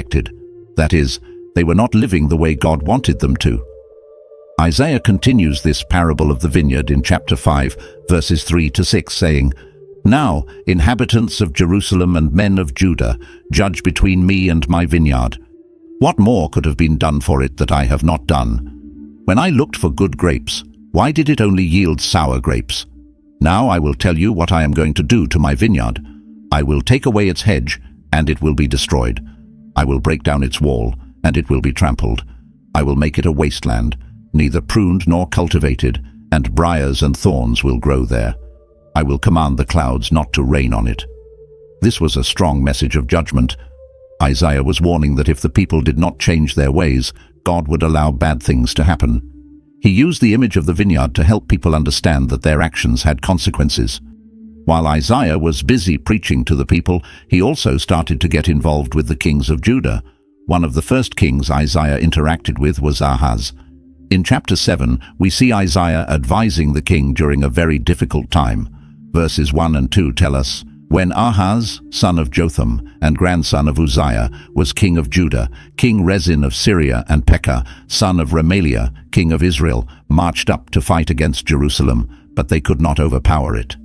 expected. That is, they were not living the way God wanted them to. Isaiah continues this parable of the vineyard in chapter 5, verses 3 to 6, saying, "Now, inhabitants of Jerusalem and men of Judah, judge between me and my vineyard. What more could have been done for it that I have not done? When I looked for good grapes, why did it only yield sour grapes? Now I will tell you what I am going to do to my vineyard. I will take away its hedge, and it will be destroyed. I will break down its wall, and it will be trampled. I will make it a wasteland, neither pruned nor cultivated, and briars and thorns will grow there. I will command the clouds not to rain on it." This was a strong message of judgment. Isaiah was warning that if the people did not change their ways, God would allow bad things to happen. He used the image of the vineyard to help people understand that their actions had consequences. While Isaiah was busy preaching to the people, he also started to get involved with the kings of Judah. One of the first kings Isaiah interacted with was Ahaz. In chapter 7, we see Isaiah advising the king during a very difficult time. Verses 1 and 2 tell us, "When Ahaz, son of Jotham and grandson of Uzziah, was king of Judah, King Rezin of Syria and Pekah, son of Remaliah, king of Israel, marched up to fight against Jerusalem, but they could not overpower it.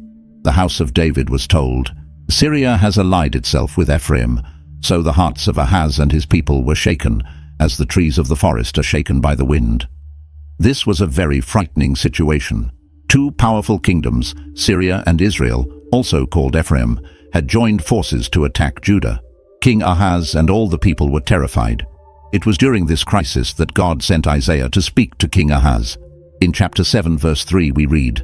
The house of David was told, 'Syria has allied itself with Ephraim.' So the hearts of Ahaz and his people were shaken, as the trees of the forest are shaken by the wind." This was a very frightening situation. Two powerful kingdoms, Syria and Israel, also called Ephraim, had joined forces to attack Judah. King Ahaz and all the people were terrified. It was during this crisis that God sent Isaiah to speak to King Ahaz. In chapter 7, verse 3, we read,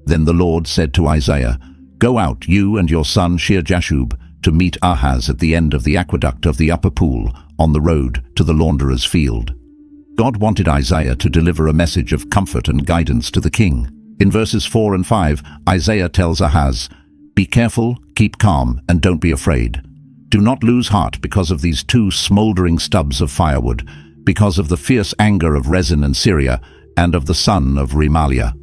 "Then the Lord said to Isaiah, 'Go out, you and your son Shear-Jashub, to meet Ahaz at the end of the aqueduct of the upper pool, on the road to the launderer's field.'" God wanted Isaiah to deliver a message of comfort and guidance to the king. In verses 4 and 5, Isaiah tells Ahaz, "Be careful, keep calm, and don't be afraid. Do not lose heart because of these two smoldering stubs of firewood, because of the fierce anger of Rezin and Syria, and of the son of Remaliah."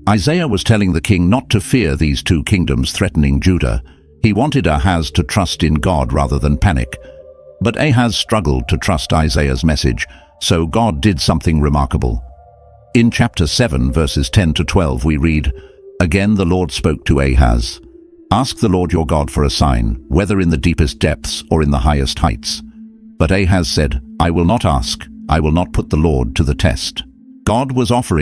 Isaiah was telling the king not to fear these two kingdoms threatening Judah. He wanted Ahaz to trust in God rather than panic. But Ahaz struggled to trust Isaiah's message, so God did something remarkable. In chapter 7, verses 10 to 12, we read, "Again the Lord spoke to Ahaz. 'Ask the Lord your God for a sign, whether in the deepest depths or in the highest heights.' But Ahaz said, 'I will not ask. I will not put the Lord to the test.'" God was offering